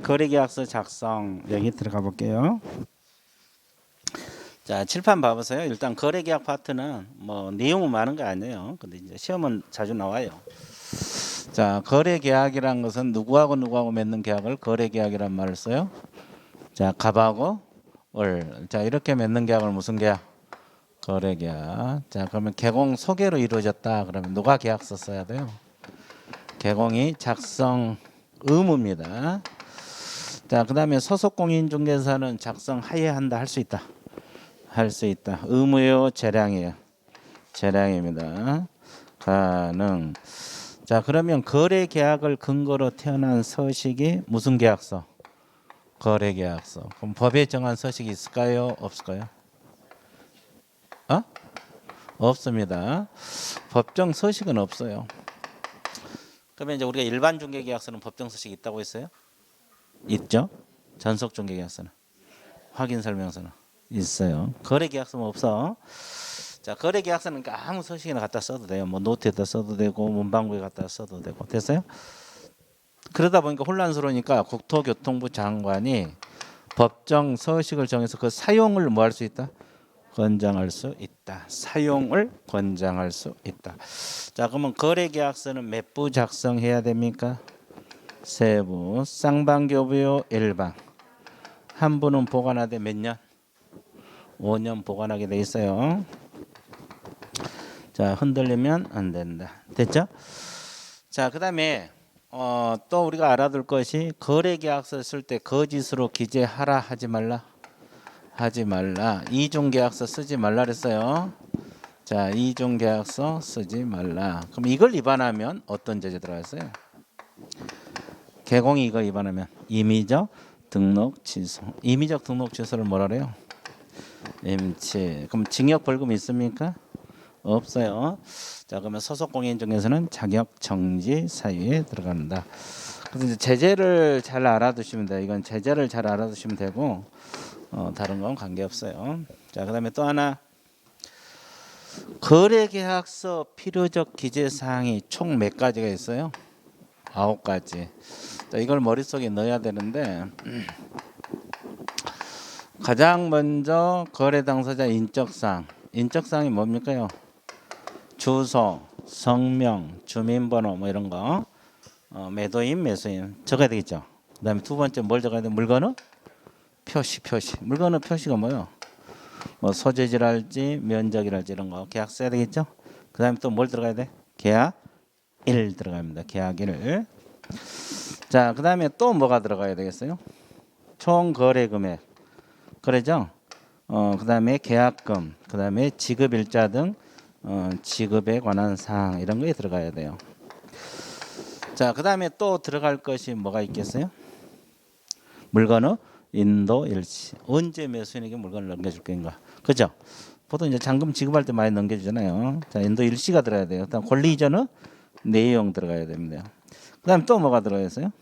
거래계약서 작성 여기 들어가 볼게요. 자, 칠판 봐보세요. 일단 거래계약 파트는 뭐 내용은 많은 거 아니에요. 근데 이제 시험은 자주 나와요. 자, 거래계약이란 것은 누구하고 맺는 계약을 거래계약이란 말을 써요. 자, 갑하고 을. 자, 이렇게 맺는 계약을 무슨 계약? 거래계약. 자, 그러면 개공 소개로 이루어졌다. 그러면 누가 계약서 써야 돼요? 개공이 작성 의무입니다. 자, 그 다음에 소속 공인중개사는 작성하여야 한다. 할 수 있다. 할 수 있다. 의무요, 재량이에요. 재량입니다. 가능. 자, 그러면 거래 계약을 근거로 태어난 서식이 무슨 계약서? 거래 계약서. 그럼 법에 정한 서식이 있을까요? 없을까요? 없습니다. 법정 서식은 없어요. 그러면 이제 우리가 일반 중개 계약서는 법정 서식이 있다고 했어요? 있죠. 전속 중개 계약서는 확인 설명서는 있어요. 거래 계약서는 없어. 자, 거래 계약서는 아무 서식이나 갖다 써도 돼요. 뭐 노트에다 써도 되고 문방구에 갖다 써도 되고. 됐어요? 그러다 보니까 혼란스러우니까 국토교통부 장관이 법정 서식을 정해서 그 사용을 뭐 할 수 있다? 권장할 수 있다. 사용을 권장할 수 있다. 자, 그러면 거래계약서는 몇 부 작성해야 됩니까? 세 부. 쌍방교부요, 일방. 한 부는 보관하되 몇 년? 5년 보관하게 돼 있어요. 자, 흔들리면 안 된다. 됐죠? 자, 그다음에 또 우리가 알아둘 것이 거래계약서 쓸 때 거짓으로 기재하라 하지 말라. 하지 말라. 이중계약서 쓰지 말라 그랬어요. 자, 이중계약서 쓰지 말라. 그럼 이걸 위반하면 어떤 죄가 들어갔어요? 개공이 이거 위반하면 임의적 등록 취소. 임의적 등록 취소를 뭐라 그래요? 임치. 그럼 징역 벌금 있습니까? 없어요. 자, 그러면 소속 공인 중에서는 자격 정지 사유에 들어간다. 그래서 이제 제재를 잘 알아두시면 돼요. 이건 제재를 잘 알아두시면 되고 다른 건 관계 없어요. 자, 그다음에 또 하나 거래계약서 필요적 기재 사항이 총 몇 가지가 있어요? 9가지. 자, 이걸 머릿속에 넣어야 되는데 가장 먼저 거래 당사자 인적사항. 인적사항이 뭡니까요? 주소, 성명, 주민번호 뭐 이런 거. 매도인, 매수인 적어야 되겠죠. 그다음에 두 번째 뭘 적어야 돼? 물건은 표시. 물건은 표시가 뭐요? 뭐 소재지랄지 면적이랄지 이런 거 계약 써야 되겠죠. 그다음에 또 뭘 들어가야 돼? 계약 1 들어갑니다. 계약 1. 자, 그다음에 또 뭐가 들어가야 되겠어요? 총 거래 금액. 그러죠? 그다음에 계약금, 그다음에 지급일자 등 지급에 관한 사항 이런 거에 들어가야 돼요. 자, 그다음에 또 들어갈 것이 뭐가 있겠어요? 물건은 인도 일시. 언제 매수인에게 물건을 넘겨줄 건가? 그죠? 보통 이제 잔금 지급할 때 많이 넘겨주잖아요. 자, 인도 일시가 들어야 돼요. 일단 권리 이전은 내용 들어가야 됩니다. 그다음에 또 뭐가 들어가 있어요?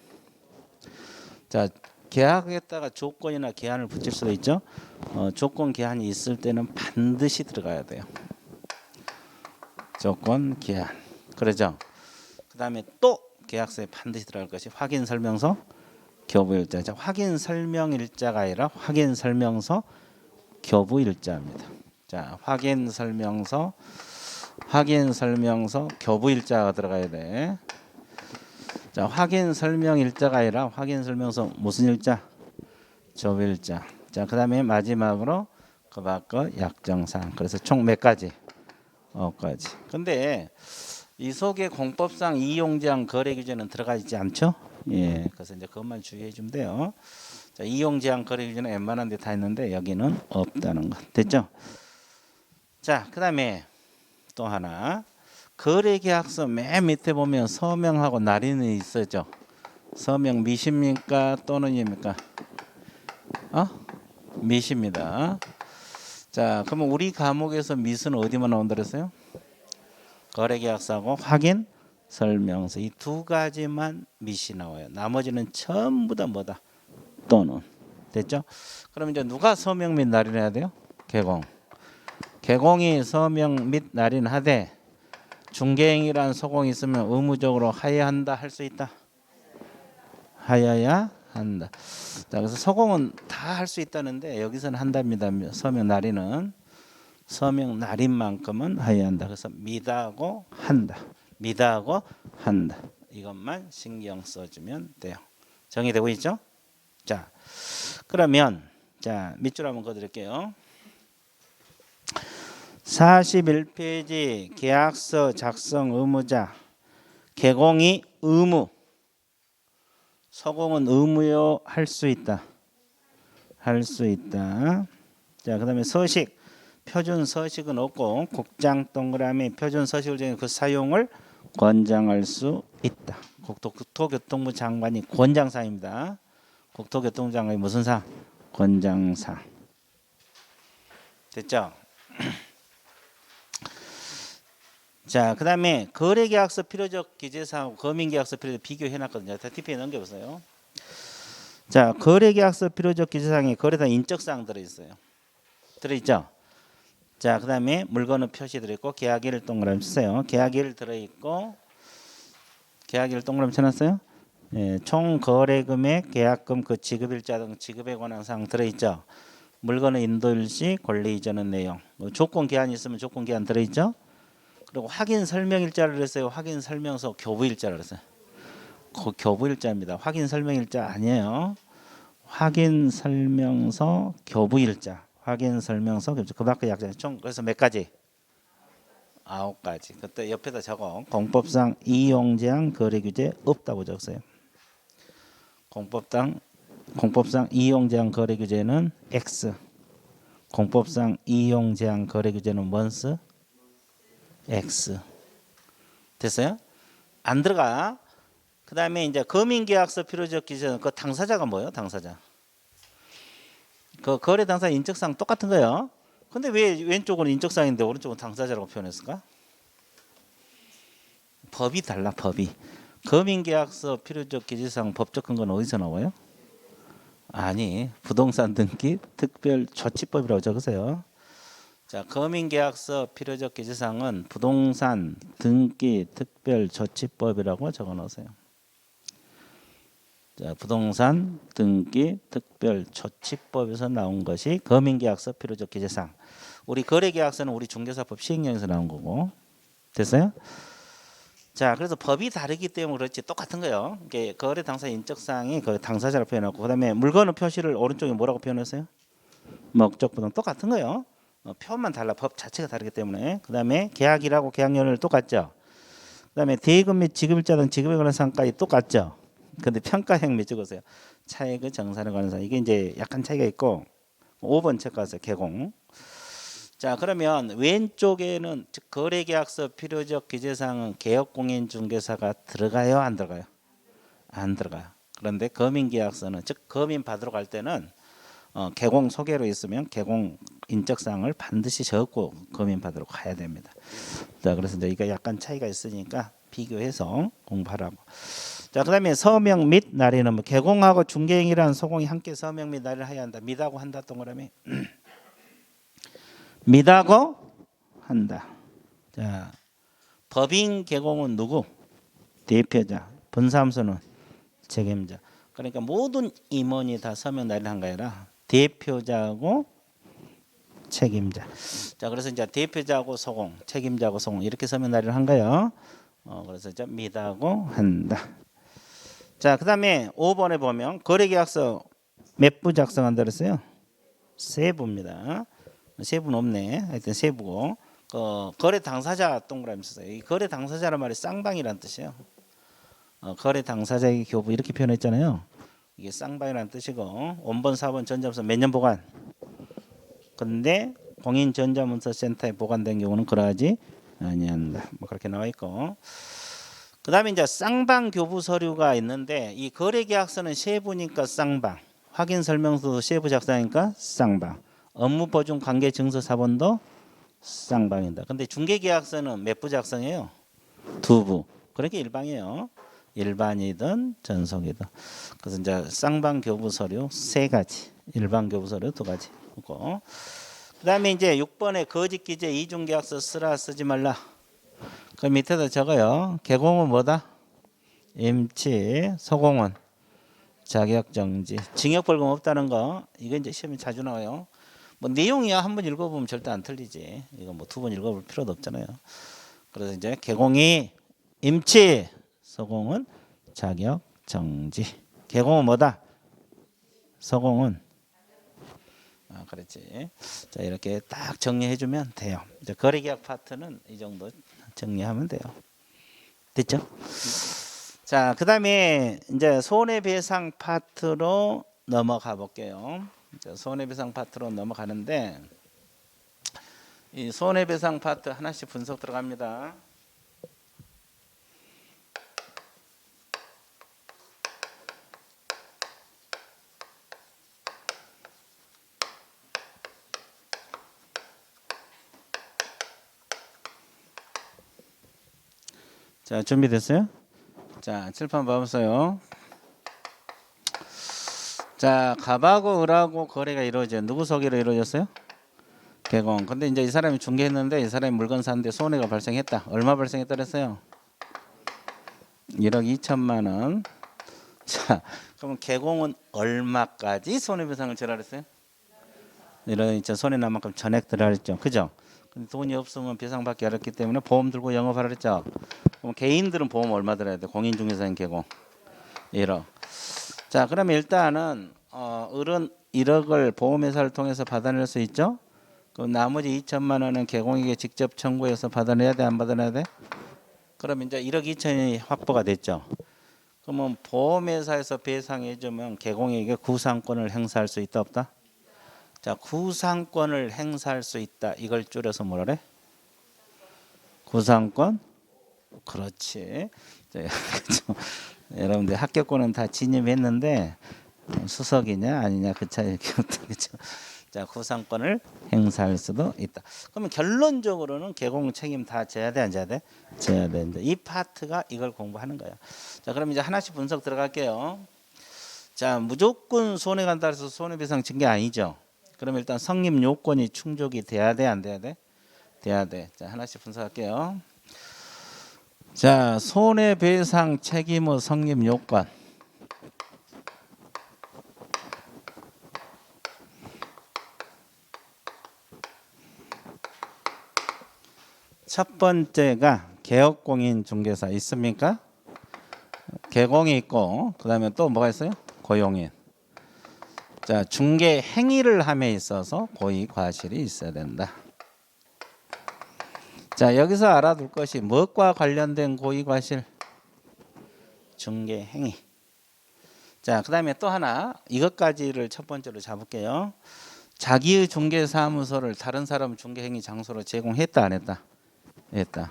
자, 계약에다가 조건이나 기한을 붙일 수도 있죠. 조건 기한이 있을 때는 반드시 들어가야 돼요. 조건 기한. 그러죠? 그다음에 또 계약서에 반드시 들어갈 것이 확인 설명서, 교부일자. 자, 확인 설명일자가 아니라 확인 설명서, 교부일자입니다. 자, 확인 설명서, 교부일자가 들어가야 돼. 자, 확인 설명일자가 아니라 확인 설명서 무슨 일자? 조일자. 자, 그다음에 마지막으로 그 밖의 약정사항. 그래서 총 몇 가지? 5가지. 근데 이 속에 공법상 이용제한 거래 규제는 들어가 있지 않죠? 예, 그래서 이제 그것만 주의해 주면 돼요. 자, 이용제한 거래 규제는 웬만한 데 다 있는데 여기는 없다는 것. 됐죠? 자, 그다음에 또 하나. 거래계약서 맨 밑에 보면 서명하고 날인이 있어죠. 서명 미십니까 또는입니까? 미십니다. 자, 그러면 우리 과목에서 미는 어디만 나온다 그랬어요? 거래계약서하고 확인 설명서 이 두 가지만 미시 나와요. 나머지는 전부 다 뭐다? 또는. 됐죠? 그럼 이제 누가 서명 및 날인해야 돼요? 개공. 개공이 서명 및 날인하되 중개행위란 소공이 있으면 의무적으로 하여야 한다. 할 수 있다. 하여야 한다. 자, 그래서 서공은 다 할 수 있다는데 여기서는 한답니다. 서명 날인은 서명 날인만큼은 해야 한다. 그래서 미다하고 한다. 미다하고 한다. 이것만 신경 써주면 돼요. 정리되고 있죠? 자, 그러면 자 밑줄 한번 그어드릴게요. 41페이지 계약서 작성 의무자 개공이 의무 서공은 의무요 할 수 있다. 할 수 있다. 자, 그다음에 서식 표준 서식은 없고 국장 동그라미 표준 서식을 정해 그 사용을 권장할 수 있다. 국토교통부 장관이 권장사입니다. 국토교통부 장관이 무슨 사? 권장사. 됐죠? 자, 그 다음에 거래계약서 필요적 기재사하고 거민계약서 필요적 비교해놨거든요. 다 TP에 넘겨보세요. 자, 거래계약서 필요적 기재사항에 거래단 인적사항 들어있어요. 들어있죠? 자, 그 다음에 물건은 표시 들어있고 계약일을 동그라미 치세요. 계약일 들어있고 계약일 동그라미 쳐놨어요. 예, 총 거래금액, 계약금, 그 지급일자 등 지급에 관한 사항 들어있죠. 물건의 인도일시, 권리 이전의 내용, 조건 기한이 있으면 조건 기한 들어있죠. 그리고 확인 설명일자를 했어요. 확인 설명서 교부일자를 했어요. 교부일자입니다. 확인 설명일자 아니에요. 확인 설명서 교부일자. 확인 설명서 교부. 그 밖에 약자 총 그래서 몇 가지? 9가지. 그때 옆에다 적어. 공법상 이용제한 거래 규제 없다고 적었어요. 공법상 이용제한 거래 규제는 X. 공법상 이용제한 거래 규제는 원스 X. 됐어요? 안 들어가. 그 다음에 이제 거민계약서 필요적 기재는 그 당사자가 뭐예요? 당사자. 그 거래 당사 인적사항 똑같은 거예요. 근데 왜 왼쪽은 인적사항인데 오른쪽은 당사자라고 표현했을까? 법이 달라. 법이. 거민계약서 필요적 기재사항 법적 근거는 어디서 나와요? 아니, 부동산 등기 특별조치법이라고 적으세요. 자, 거민계약서 필요적 기재사항은 부동산 등기 특별조치법이라고 적어놓으세요. 자, 부동산 등기 특별조치법에서 나온 것이 거민계약서 필요적 기재사항. 우리 거래계약서는 우리 중개사법 시행령에서 나온 거고. 됐어요? 자, 그래서 법이 다르기 때문에 그렇지 똑같은 거예요. 이게 거래 당사 인적사항이 그 당사자로 표현하고 그다음에 물건의 표시를 오른쪽에 뭐라고 표현했어요? 목적 부동 똑같은 거예요. 표현만 달라. 법 자체가 다르기 때문에. 그다음에 계약일하고 계약연을 똑같죠. 그다음에 대금 및 지급일자 등 지급에 관한 사항까지 똑같죠. 근데 평가형 몇 적으세요? 차액의 정산에 관한 사항. 이게 이제 약간 차이가 있고 5번 체크하세요. 개공. 자, 그러면 왼쪽에는 즉 거래계약서 필요적 기재사항은 개업공인중개사가 들어가요? 안 들어가요? 안 들어가요. 그런데 거민계약서는 즉 거민 받으러 갈 때는 개공 소개로 있으면 개공 인적사항을 반드시 적고 거민 받으러 가야 됩니다. 자, 그래서 이제 이게 약간 차이가 있으니까 비교해서 공부하라고. 자, 그다음에 서명 및 날인은 뭐 개공하고 중개행위라는 소공이 함께 서명 및 날인을 해야 한다. 및하고 한다 동그라미. 및하고 한다. 자, 법인 개공은 누구? 대표자. 분사함수는 책임자. 그러니까 모든 임원이 다 서명 날인한 거 아니라 대표자하고 책임자. 자, 그래서 이제 대표자하고 소공, 책임자하고 소공 이렇게 서명 날인을 한 거예요. 그래서 이제 및하고 한다. 자, 그다음에 5번에 보면 거래계약서 몇 부 작성한다 그랬어요? 3부입니다. 3부는 없네. 하여튼 3부고. 거래 당사자 동그라미 썼어요. 이 거래 당사자란 말이 쌍방이란 뜻이에요. 거래 당사자의 교부 이렇게 표현했잖아요. 이게 쌍방이란 뜻이고 원본 4번 전자문서 몇 년 보관? 근데 공인 전자문서 센터에 보관된 경우는 그러하지 아니한다. 뭐 그렇게 나와 있고. 그다음에 이제 쌍방 교부 서류가 있는데 이 거래계약서는 세부니까 쌍방. 확인 설명서도 세부 작성이니까 쌍방. 업무 보증 관계 증서 사본도 쌍방이다. 근데 중개계약서는 몇 부 작성해요? 2부. 그러니까 일방이에요. 일반이든 전속이든. 그래서 이제 쌍방 교부 서류 3가지. 일반 교부 서류 2가지. 있고. 그다음에 이제 6번에 거짓 기재 이중 계약서 쓰라 쓰지 말라. 그 밑에다 적어요. 개공은 뭐다? 임치, 소공은 자격정지. 징역벌금 없다는 거 이거 이제 시험에 자주 나와요. 뭐 내용이야 한 번 읽어보면 절대 안 틀리지. 이거 뭐 두 번 읽어볼 필요도 없잖아요. 그래서 이제 개공이 임치, 서공은 자격정지. 개공은 뭐다? 서공은 그렇지. 자 이렇게 딱 정리해주면 돼요. 이제 거래계약 파트는 이 정도 정리하면 돼요. 됐죠? 자 그다음에 이제 손해배상 파트로 넘어가 볼게요. 손해배상 파트로 넘어가는데 이 손해배상 파트 하나씩 분석 들어갑니다. 자 준비됐어요? 자 칠판 봐보세요. 자 갑하고 을하고 거래가 이루어져. 누구 소개로 이루어졌어요? 개공. 근데 이제 이 사람이 중개했는데 이 사람이 물건 샀는데 손해가 발생했다. 얼마 발생했다 그랬어요? 1억 2천만 원. 자 그럼 개공은 얼마까지 손해배상을 지라 그랬어요? 1억 2천 손해 난 만큼 전액 들어라 그랬죠. 그죠? 근데 돈이 없으면 배상받기 어렵기 때문에 보험 들고 영업하라 그랬죠. 그럼 개인들은 보험 얼마 들어야 돼? 공인중개사인 개공 1억. 자 그러면 일단은 을은 1억을 보험회사를 통해서 받아낼 수 있죠. 그럼 나머지 2천만 원은 개공에게 직접 청구해서 받아내야 돼? 안 받아내야 돼? 그럼 이제 1억 2천이 확보가 됐죠. 그러면 보험회사에서 배상해주면 개공에게 구상권을 행사할 수 있다 없다? 자 구상권을 행사할 수 있다. 이걸 줄여서 뭐라 그래? 구상권? 그렇지. 그렇죠. 여러분들 합격권은 다 진입했는데 수석이냐 아니냐 그 차이 그렇죠. 자 구상권을 행사할 수도 있다. 그러면 결론적으로는 개공 책임 다 져야 돼 안 져야 돼? 져야 돼. 이 파트가 이걸 공부하는 거야. 자 그럼 이제 하나씩 분석 들어갈게요. 자 무조건 손해 간다 해서 손해배상 진 게 아니죠. 그럼 일단 성립 요건이 충족이 돼야 돼 안 돼야 돼? 돼야 돼. 자 하나씩 분석할게요. 자 손해배상 책임의 성립 요건. 첫 번째가 개업공인중개사 있습니까? 개공이 있고 그 다음에 또 뭐가 있어요? 고용인. 자 중개 행위를 함에 있어서 고의 과실이 있어야 된다. 자 여기서 알아둘 것이 무엇과 관련된 고의 과실? 중개 행위. 자 그 다음에 또 하나 이것까지를 첫 번째로 잡을게요. 자기의 중개사무소를 다른 사람 중개행위 장소로 제공했다 안 했다? 했다.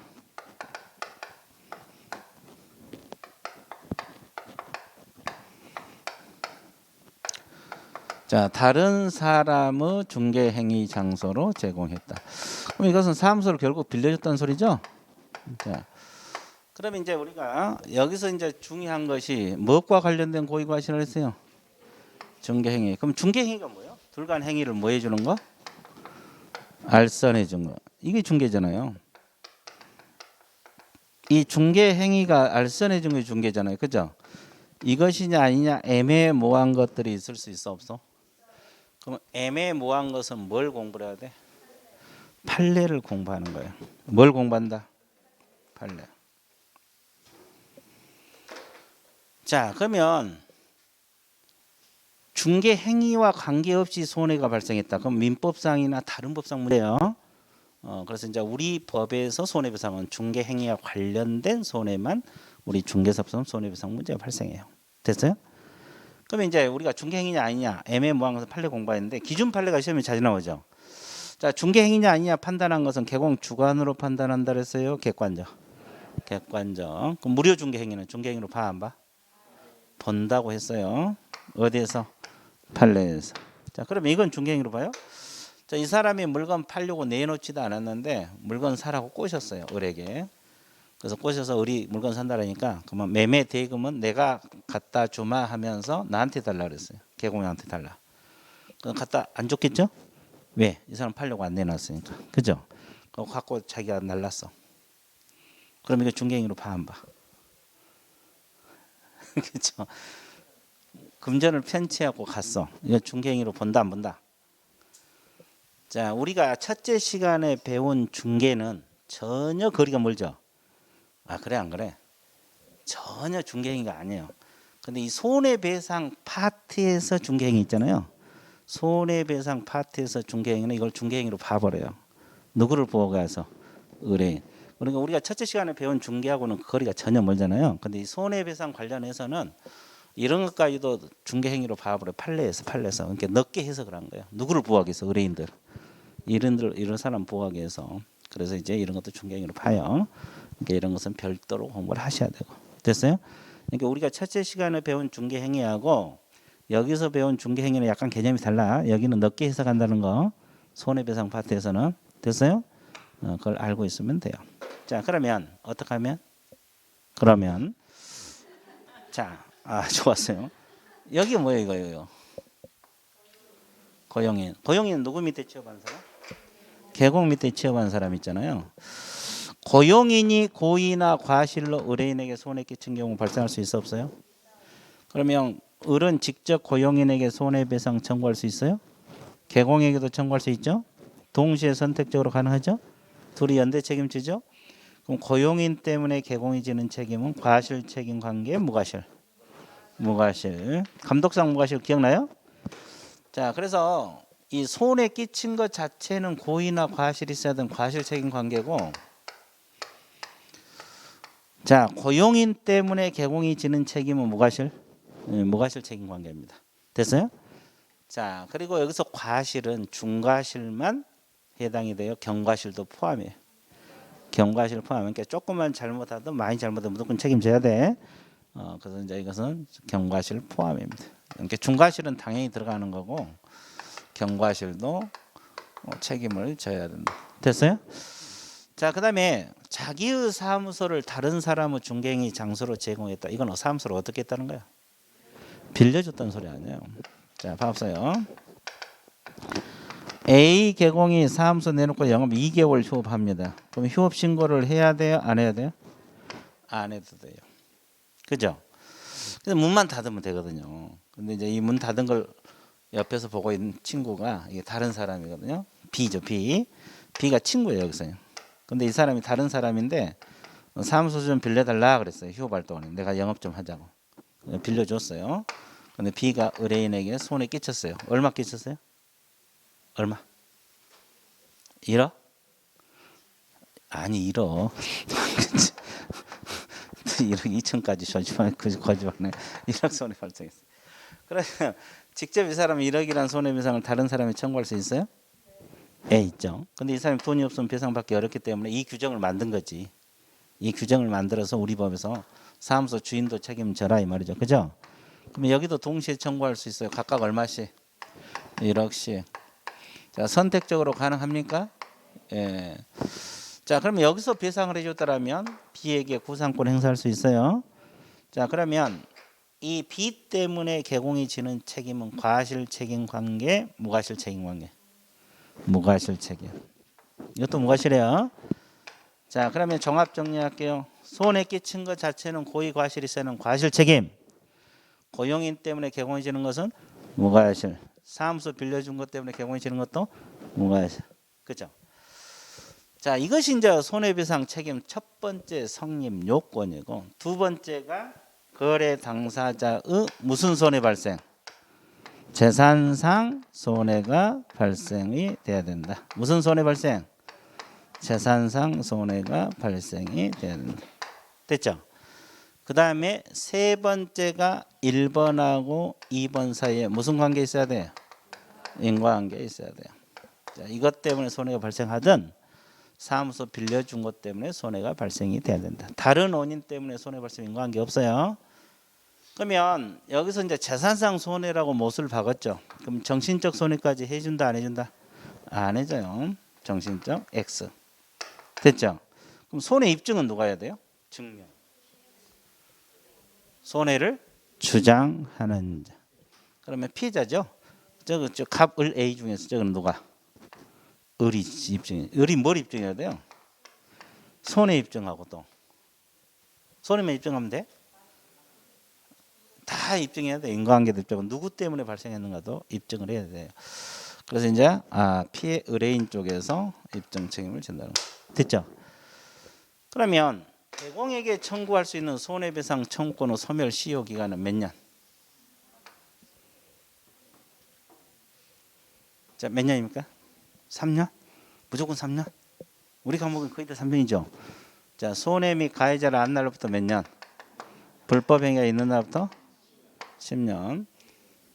자 다른 사람의 중개행위 장소로 제공했다. 그럼 이것은 사무소를 결국 빌려줬다는 소리죠? 자, 그럼 이제 우리가 여기서 이제 중요한 것이 무엇과 관련된 고의과실을 했어요? 중개행위. 그럼 중개행위가 뭐예요? 둘 간 행위를 뭐 해주는 거? 알선해 준 거. 이게 중개잖아요. 이 중개행위가 알선해 준 게 중개잖아요. 그죠? 이것이냐 아니냐 애매모호한 것들이 있을 수 있어 없어? 그럼 애매모호한 것은 뭘 공부를 해야 돼? 판례를 공부하는 거예요. 뭘 공부한다? 판례. 자 그러면 중개 행위와 관계없이 손해가 발생했다. 그럼 민법상이나 다른 법상 문제예요. 그래서 이제 우리 법에서 손해배상은 중개 행위와 관련된 손해만 우리 중개사법 손해배상 문제가 발생해요. 됐어요? 그러면 이제 우리가 중개 행위냐 아니냐 애매모호한 것을 판례 공부했는데 기준 판례가 시험에 자주 나오죠. 자 중개 행위냐 아니냐 판단한 것은 개공 주관으로 판단한다 그랬어요. 객관적. 객관적. 그럼 무료 중개 행위는 중개 행위로 봐 안 봐? 본다고 했어요. 어디에서? 판례에서. 자 그러면 이건 중개 행위로 봐요. 자, 이 사람이 물건 팔려고 내놓지도 않았는데 물건 사라고 꼬셨어요. 을에게. 그래서 꼬셔서 을이 물건 산다라니까 그러면 매매 대금은 내가 갖다 주마 하면서 나한테 달라 그랬어요. 개공한테 달라. 그럼 갖다 안 줬겠죠? 왜? 이 사람 팔려고 안 내놨으니까. 그죠? 그거 갖고 자기가 날랐어. 그럼 이거 중개행위로 봐 안 봐? 그렇죠? 금전을 편취하고 갔어. 이거 중개행위로 본다 안 본다? 자, 우리가 첫째 시간에 배운 중개는 전혀 거리가 멀죠. 아, 그래 안 그래? 전혀 중개행위가 아니에요. 근데 이 손해배상 파트에서 중개행위 있잖아요. 손해배상 파트에서 중개행위는 이걸 중개행위로 봐버려요. 누구를 보호하기 위해서? 의뢰인. 그러니까 우리가 첫째 시간에 배운 중개하고는 거리가 전혀 멀잖아요. 근데 이 손해배상 관련해서는 이런 것까지도 중개행위로 봐버려. 판례에서. 그러니까 넓게 해석을 한 거예요. 누구를 보호하기 위해서? 의뢰인들. 이런 사람 보호하기 위해서. 그래서 이제 이런 것도 중개행위로 봐요. 그러니까 이런 것은 별도로 공부를 하셔야 되고. 됐어요? 그러니까 우리가 첫째 시간에 배운 중개행위하고 여기서 배운 중개행위는 약간 개념이 달라. 여기는 넓게 해석한다는 거. 손해배상 파트에서는. 됐어요? 그걸 알고 있으면 돼요. 자, 그러면 어떻게 하면? 그러면 자, 좋았어요. 여기 뭐예요, 이거요? 고용인. 고용인 누구 밑에 취업한 사람? 계공 밑에 취업한 사람 있잖아요. 고용인이 고의나 과실로 의뢰인에게 손해 끼친 경우 발생할 수 있어 없어요? 그러면 을은 직접 고용인에게 손해배상 청구할 수 있어요? 계공에게도 청구할 수 있죠? 동시에 선택적으로 가능하죠? 둘이 연대 책임지죠? 그럼 고용인 때문에 계공이 지는 책임은 과실 책임 관계 무과실. 감독상 무과실 기억나요? 자, 그래서 이 손해 끼친 것 자체는 고의나 과실이 있어야 되는 과실 책임 관계고, 자, 고용인 때문에 계공이 지는 책임은 무과실 책임 관계입니다. 됐어요? 자, 그리고 여기서 과실은 중과실만 해당이 돼요. 경과실도 포함이에요. 경과실 포함. 그러니까 조금만 잘못하든 많이 잘못하든 무조건 책임져야 돼. 그래서 이제 이것은 경과실 포함입니다. 그러니까 중과실은 당연히 들어가는 거고 경과실도 책임을 져야 된다. 됐어요? 자, 그다음에 자기의 사무소를 다른 사람의 중개행위 장소로 제공했다. 이건 사무소를 어떻게 했다는 거야? 빌려줬다는 소리 아니에요. 자, 봐보세요. A 계공이 사무소 내놓고 영업 2개월 휴업합니다. 그럼 휴업 신고를 해야 돼요? 안 해야 돼요? 안 해도 돼요. 그죠? 그래서 문만 닫으면 되거든요. 근데 이제 이 문 닫은 걸 옆에서 보고 있는 친구가 이게 다른 사람이거든요. B죠, B. B가 친구예요, 여기서요. 근데 이 사람이 다른 사람인데 사무소 좀 빌려달라 그랬어요. 휴업할 동안에 내가 영업 좀 하자고. 빌려줬어요. 근데 B가 의뢰인에게 손해 끼쳤어요. 얼마 끼쳤어요? 얼마? 1억? 아니 1억. 1억 2천까지 거짓말네. 1억 손해 발생했어. 그러면 직접 이 사람이 1억이라는 손해배상을 다른 사람이 청구할 수 있어요? 예, 있죠. 근데 이 사람이 돈이 없으면 배상받기 어렵기 때문에 이 규정을 만든 거지. 이 규정을 만들어서 우리 법에서 사무소 주인도 책임져라 이 말이죠. 그죠? 그러면 여기도 동시에 청구할 수 있어요. 각각 얼마씩? 1억씩. 자, 선택적으로 가능합니까? 예. 자, 그러면 여기서 배상을 해줬다라면 B에게 구상권 행사할 수 있어요. 자, 그러면 이 B 때문에 계공이 지는 책임은 과실 책임 관계, 무과실 책임 관계. 무과실 책임. 이것도 무과실이에요. 자, 그러면 종합 정리할게요. 손해 끼친 것 자체는 고의 과실이 있어는 과실 책임. 고용인 때문에 계공이 지는 것은 무과실. 사무소 빌려준 것 때문에 계공이 지는 것도 무과실. 그죠? 자, 이것이 이제 손해배상 책임 첫 번째 성립 요건이고, 두 번째가 거래 당사자의 무슨 손해 발생? 재산상 손해가 발생이 돼야 된다. 무슨 손해 발생? 재산상 손해가 발생이 돼야 된다. 됐죠? 그 다음에 세 번째가 1번하고 2번 사이에 무슨 관계 있어야 돼요? 인과관계 있어야 돼요. 자, 이것 때문에 손해가 발생하든 사무소 빌려준 것 때문에 손해가 발생이 돼야 된다. 다른 원인 때문에 손해 발생 인과관계 없어요. 그러면 여기서 이제 재산상 손해라고 못을 박았죠. 그럼 정신적 손해까지 해준다 안 해준다? 안 해줘요. 정신적 X. 됐죠? 그럼 손해 입증은 누가 해야 돼요? 증명. 손해를 주장하는 자. 그러면 피해자죠. 저 갑을 A 중에서 저거는 누가? 을이 입증해. 을이 뭘 입증해야 돼요? 손해 입증하고 또 손해만 입증하면 돼? 다 다 입증해야 돼. 인과관계도 입증. 누구 때문에 발생했는가도 입증을 해야 돼요. 그래서 이제 피해 의뢰인 쪽에서 입증 책임을 진다는 거. 됐죠? 그러면 대공에게 청구할 수 있는 손해배상 청구권의 소멸 시효 기간은 몇 년? 자, 몇 년입니까? 3년? 무조건 3년? 우리 과목은 거의 다 3년이죠. 자, 손해 및 가해자를 안 날로부터 몇 년? 불법 행위가 있는 날부터 10년.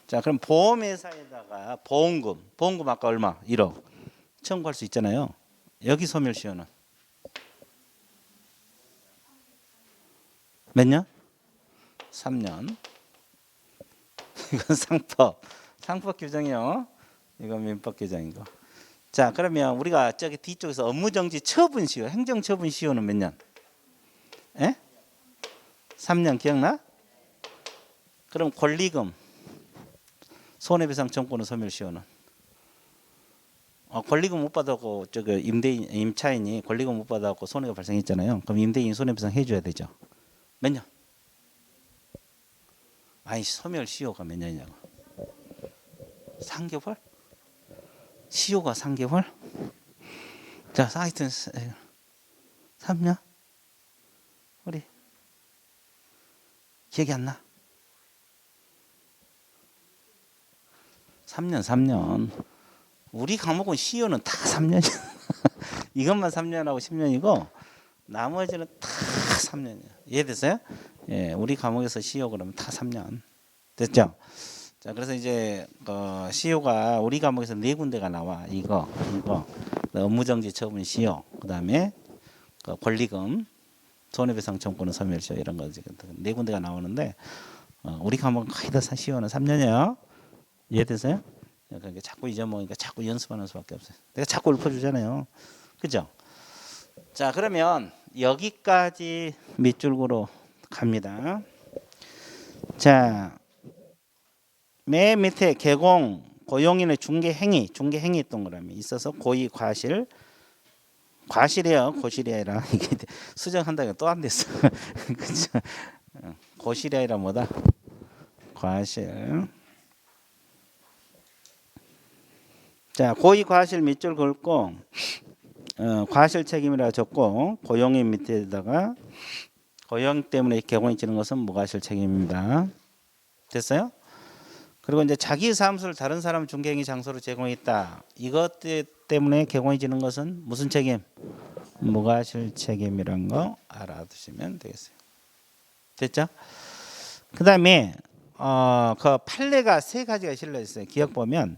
자, 그럼 보험회사에다가 보험금 아까 얼마? 1억 청구할 수 있잖아요. 여기 소멸시효는 몇 년? 3년. 이건 상법 규정이요. 이건 민법 규정인 거. 자, 그러면 우리가 저기 뒤쪽에서 업무정지 처분 시효, 행정처분 시효는 몇 년? 에? 3년 기억나? 그럼 권리금, 손해배상 청구는 소멸시효는? 권리금 못 받았고 저기 임차인이 권리금 못 받았고 손해가 발생했잖아요. 그럼 임대인 손해배상 해줘야 되죠. 몇 년? 아니 소멸시효가 몇 년이냐고. 3개월? 시효가 3개월? 자, 하여튼 3년? 우리 기억이 안 나? 3년. 우리 과목은 시효는 다 3년이야. 이것만 3년하고 10년이고 나머지는 다 3년이야. 이해됐어요? 예, 우리 과목에서 시효 그러면 다 3년. 됐죠? 자, 그래서 이제 시효가 우리 과목에서 네 군데가 나와. 이거 업무정지 처분 시효, 그다음에 권리금, 손해배상 청구는 소멸시효 이런 거 지금 네 군데가 나오는데 우리 과목은 거의 다 시효는 3년이에요. 이해되세요? 그러니까 자꾸 잊어먹으니까 자꾸 연습하는 수밖에 없어요. 내가 자꾸 읊어주잖아요. 그죠? 자, 그러면 여기까지 밑줄구로 갑니다. 자, 맨 밑에 개공, 고용인의 중개행위 동그라미 있어서 고의 과실, 과실이에요. 고실이 아니라 이게 수정한다니까 또 안 됐어. 그죠? 고실이 아니라 뭐다? 과실. 자, 고의 과실 밑줄 긋고 과실 책임이라 적고 고용인 밑에다가 고용 때문에 개공이 지는 것은 무과실 책임입니다. 됐어요? 그리고 이제 자기 사무소를 다른 사람 중개행위 장소로 제공했다. 이것 때문에 개공이 지는 것은 무슨 책임? 무과실 책임이란 거 알아두시면 되겠어요. 됐죠? 그다음에 그 판례가 세 가지가 실려 있어요. 기억 보면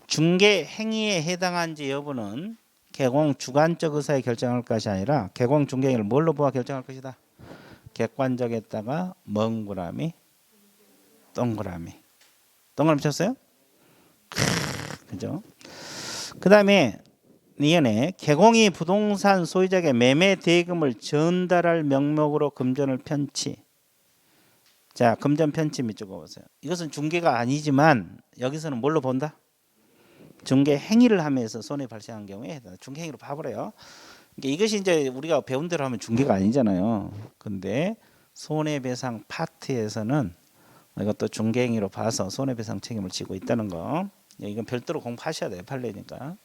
중개 행위에 해당한지 여부는 개공 주관적 의사에 결정할 것이 아니라 개공 중개 행위를 뭘로 보아 결정할 것이다. 객관적에다가 멍구라미, 동그라미 쳤어요? 그죠? 그다음에 이번에 개공이 부동산 소유자에게 매매 대금을 전달할 명목으로 금전을 편취. 자, 금전 편취 밑줄 그어보세요. 이것은 중개가 아니지만 여기서는 뭘로 본다? 중개 행위를 하면서 손해 발생한 경우에 해당. 중개 행위로 봐버려요. 그러니까 이것이 이제 우리가 배운 대로 하면 중개가 아니잖아요. 근데 손해배상 파트에서는 이것도 중개 행위로 봐서 손해배상 책임을 지고 있다는 거. 이건 별도로 공부하셔야 돼요. 판례니까.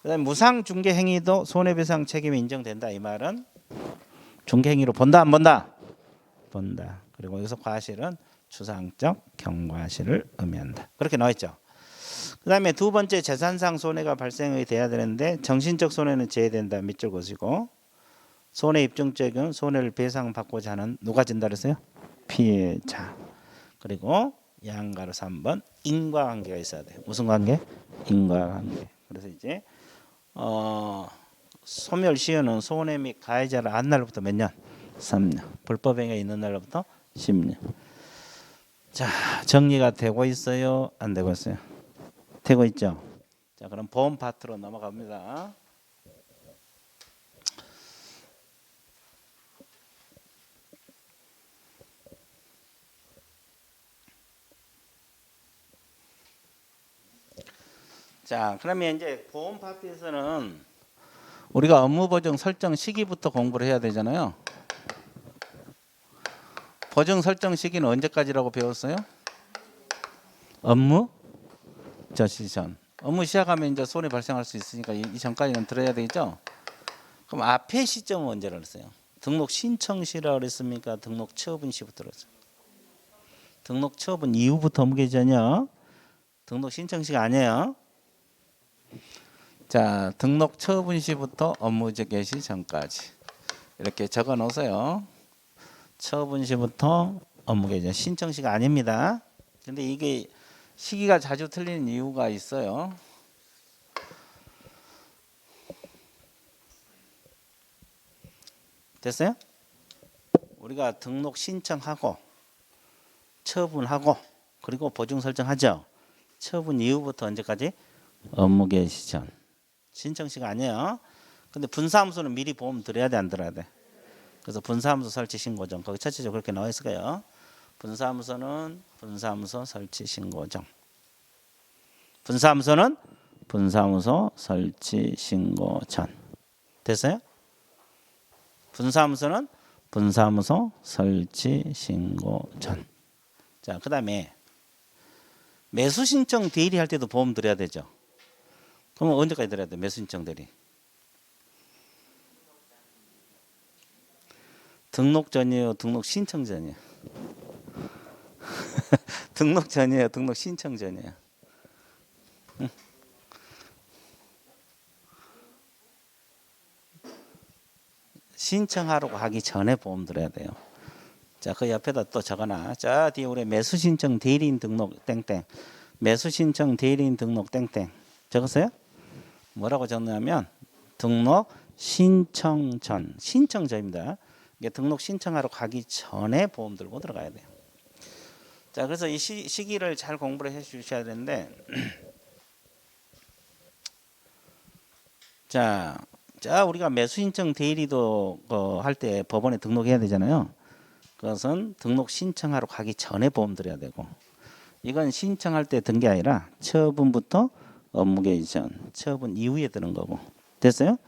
그다음에 무상 중개 행위도 손해배상 책임이 인정된다. 이 말은 중개 행위로 본다 안 본다? 본다. 그리고 여기서 과실은 추상적 경과실을 의미한다. 그렇게 나와 있죠. 그다음에 두 번째 재산상 손해가 발생이 돼야 되는데 정신적 손해는 제외된다. 밑줄 그으시고 손해 입증적인 손해를 배상받고자 하는 누가 진다 그랬어요? 피해자. 그리고 양가로 3번 인과관계가 있어야 돼. 무슨 관계? 인과관계. 그래서 이제 소멸시효는 손해 및 가해자를 안 날로부터 몇 년? 3년. 불법행위가 있는 날로부터 10년. 자, 정리가 되고 있어요? 안 되고 있어요? 되고 있죠. 자, 그럼 보험 파트로 넘어갑니다. 자, 그러면 이제 보험 파트에서는 우리가 업무 보증 설정 시기부터 공부를 해야 되잖아요. 보증 설정 시기는 언제까지라고 배웠어요? 업무 저시 전. 업무 시작하면 이제 손해 발생할 수 있으니까 이 전까지는 들어야 되겠죠? 그럼 앞에 시점은 언제라 그랬어요? 등록 신청 시라 그랬습니까? 등록 처분 시부터 그랬어요. 등록 처분 이후부터 업무 개시 전이요. 등록 신청 시가 아니에요. 자, 등록 처분 시부터 업무 개시 전까지 이렇게 적어 놓으세요. 처분 시부터 업무 개시 전. 신청 시가 아닙니다. 근데 이게 시기가 자주 틀리는 이유가 있어요. 됐어요? 우리가 등록 신청하고 처분하고 그리고 보증 설정하죠. 처분 이후부터 언제까지? 업무 개시 전. 신청 시가 아니에요. 근데 분사무소는 미리 보험 드려야 돼, 안 들어야 돼? 그래서 분사무소 설치 신고 전. 거기 첫째적으로 그렇게 나와 있을 거예요. 분사무소는 분사무소 설치 신고 전. 분사무소는 분사무소 설치 신고 전. 됐어요? 분사무소는 분사무소 설치 신고 전. 자, 그다음에 매수 신청 대리 할 때도 보험 드려야 되죠. 그러면 언제까지 드려야 돼? 매수 신청 대리. 등록 전이에요, 등록 신청 전이에요? 등록 전이에요, 등록 신청 전이에요? 응? 신청하러 가기 전에 보험 들어야 돼요. 자, 그 옆에다 또 적어놔. 자, 뒤에 우리 매수 신청 대리인 등록 땡땡. 매수 신청 대리인 등록 땡땡. 적었어요? 뭐라고 적냐면 등록 신청 전. 신청 전입니다. 이게 등록 신청하러 가기 전에 보험 들고 들어가야 돼요. 자, 그래서 이 시기를 잘 공부를 해 주셔야 되는데 자, 우리가 매수 신청 대리도 할 때 법원에 등록해야 되잖아요. 그것은 등록 신청하러 가기 전에 보험 들어야 되고 이건 신청할 때 든 게 아니라 처분부터 업무 개시 전, 처분 이후에 드는 거고. 됐어요?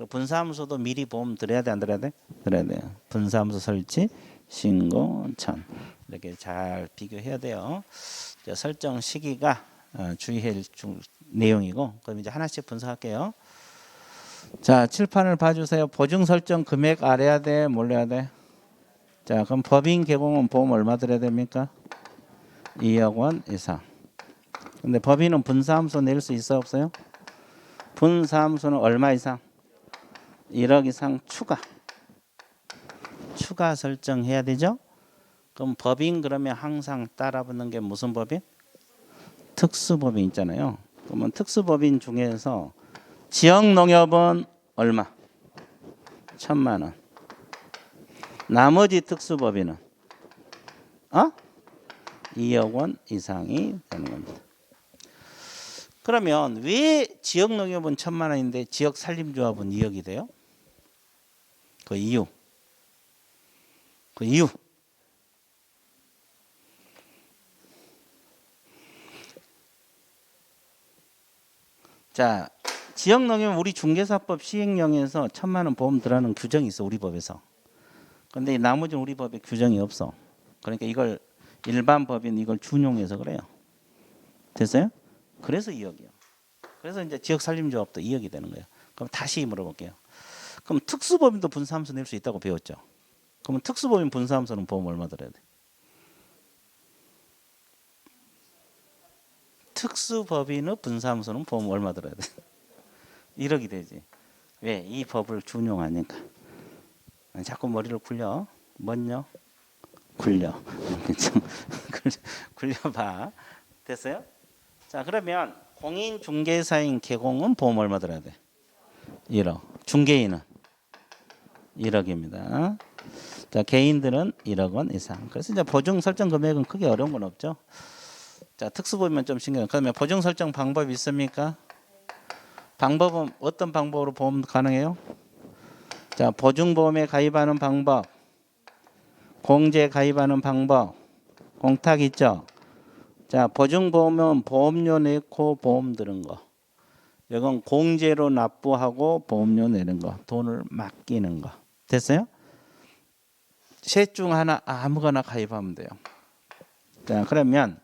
분사무소도 미리 보험 들어야 돼, 안 들어야 돼? 들어야 돼요. 분사무소 설치 신고 전. 이렇게 잘 비교해야 돼요. 설정 시기가 주의할 내용이고 그럼 이제 하나씩 분석할게요. 자, 칠판을 봐주세요. 보증 설정 금액 알아야 돼, 몰라야 돼? 자, 그럼 법인 개공은 보험 얼마 들어야 됩니까? 2억 원 이상. 근데 법인은 분사무소 낼 수 있어, 없어요? 분사무소는 얼마 이상? 1억 이상 추가 설정해야 되죠? 그럼 법인 그러면 항상 따라붙는 게 무슨 법인? 특수법인 있잖아요. 그러면 특수법인 중에서 지역농협은 얼마? 1,000만 원. 나머지 특수법인은 2억 원 이상이 되는 겁니다. 그러면 왜 지역농협은 1,000만 원인데 지역산림조합은 2억이 돼요? 그 이유. 자, 지역농협은 우리 중개사법 시행령에서 1,000만 원 보험 들어가는 규정이 있어, 우리 법에서. 근데 나머지는 우리 법에 규정이 없어. 그러니까 이걸 일반 법인 이걸 준용해서 그래요. 됐어요? 그래서 2억이요. 그래서 이제 지역산림조합도 2억이 되는 거예요. 그럼 다시 물어볼게요. 그럼 특수법인도 분사무소 낼 수 있다고 배웠죠? 그러면 특수법인 분사무소는 보험 얼마 들어야 돼? 특수법인의 분사무소는 보험 얼마 들어야 돼? 1억이 되지. 왜? 이 법을 준용하니까. 자꾸 머리를 굴려. 뭔요? 굴려. 굴려봐. 됐어요? 자, 그러면 공인중개사인 개공은 보험 얼마 들어야 돼? 1억. 중개인은 1억입니다. 자, 개인들은 1억 원 이상. 그래서 이제 보증 설정 금액은 크게 어려운 건 없죠. 자, 특수보험은 좀 신경. 그러면 보증 설정 방법이 있습니까? 방법은 어떤 방법으로 보험 가능해요? 자, 보증보험에 가입하는 방법, 공제 가입하는 방법, 공탁 있죠? 자, 보증보험은 보험료 내고 보험 드는 거. 이건 공제로 납부하고 보험료 내는 거. 돈을 맡기는 거. 됐어요? 셋 중 하나 아무거나 가입하면 돼요. 자, 그러면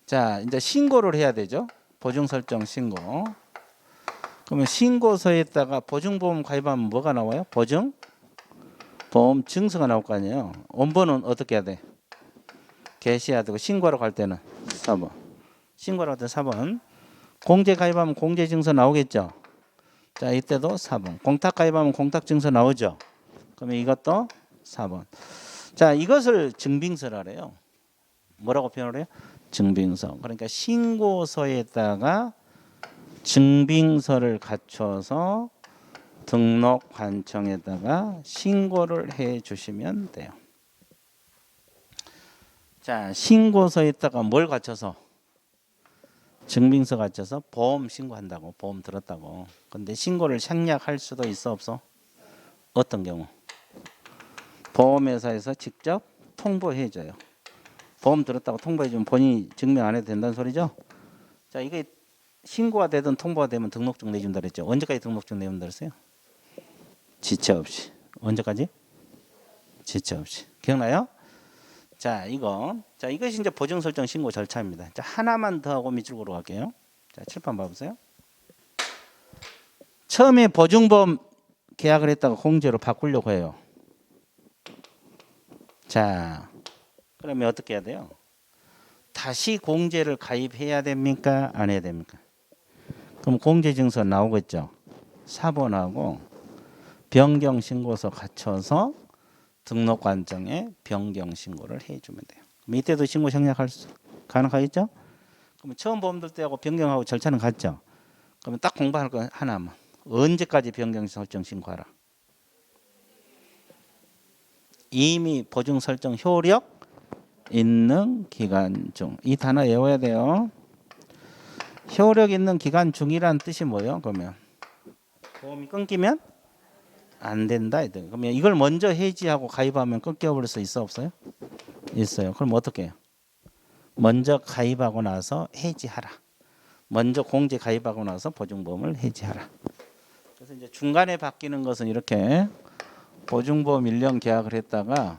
자, 이제 신고를 해야 되죠. 보증 설정 신고. 그러면 신고서에다가 보증보험 가입하면 뭐가 나와요? 보증 보험 증서가 나올 거 아니에요. 원본은 어떻게 해야 돼? 게시해야 되고 신고하러 갈 때는 4번. 신고하러 갈 때는 4번. 공제 가입하면 공제 증서 나오겠죠. 자, 이때도 4번. 공탁 가입하면 공탁 증서 나오죠. 그러면 이것도 4번. 자, 이것을 증빙서라래요. 뭐라고 표현을 해요? 증빙서. 그러니까 신고서에다가 증빙서를 갖춰서 등록관청에다가 신고를 해 주시면 돼요. 자, 신고서에다가 뭘 갖춰서? 증빙서 갖춰서 보험 신고한다고. 보험 들었다고. 근데 신고를 생략할 수도 있어 없어? 어떤 경우? 보험회사에서 직접 통보해 줘요. 보험 들었다고 통보해 주면 본인이 증명 안 해도 된다는 소리죠? 자, 이게 신고가 되든 통보가 되면 등록증 내준다 그랬죠. 언제까지 등록증 내준다 그랬어요? 지체 없이. 언제까지? 지체 없이. 기억나요? 자, 이것이 이제 보증 설정 신고 절차입니다. 자, 하나만 더 하고 밑줄 그어 갈게요. 자, 칠판 봐보세요. 처음에 보증보험 계약을 했다가 공제로 바꾸려고 해요. 자, 그러면 어떻게 해야 돼요? 다시 공제를 가입해야 됩니까? 안 해야 됩니까? 그럼 공제증서 나오겠죠. 4번하고 변경신고서 갖춰서 등록관청에 변경신고를 해주면 돼요. 그럼 이때도 신고 생략할 수 가능하겠죠? 그러면 처음 보험 들 때하고 변경하고 절차는 같죠? 그러면 딱 공부할 거 하나만. 언제까지 변경 설정 신고하라? 이미 보증 설정 효력 있는 기간 중. 이 단어 외워야 돼요. 효력 있는 기간 중이란 뜻이 뭐예요? 그러면 보험이 끊기면 안 된다. 그러면 이걸 먼저 해지하고 가입하면 끊겨버릴 수 있어 없어요? 있어요. 그럼 어떻게 해요? 먼저 가입하고 나서 해지하라. 먼저 공제 가입하고 나서 보증보험을 해지하라. 그래서 이제 중간에 바뀌는 것은 이렇게 보증보험 1년 계약을 했다가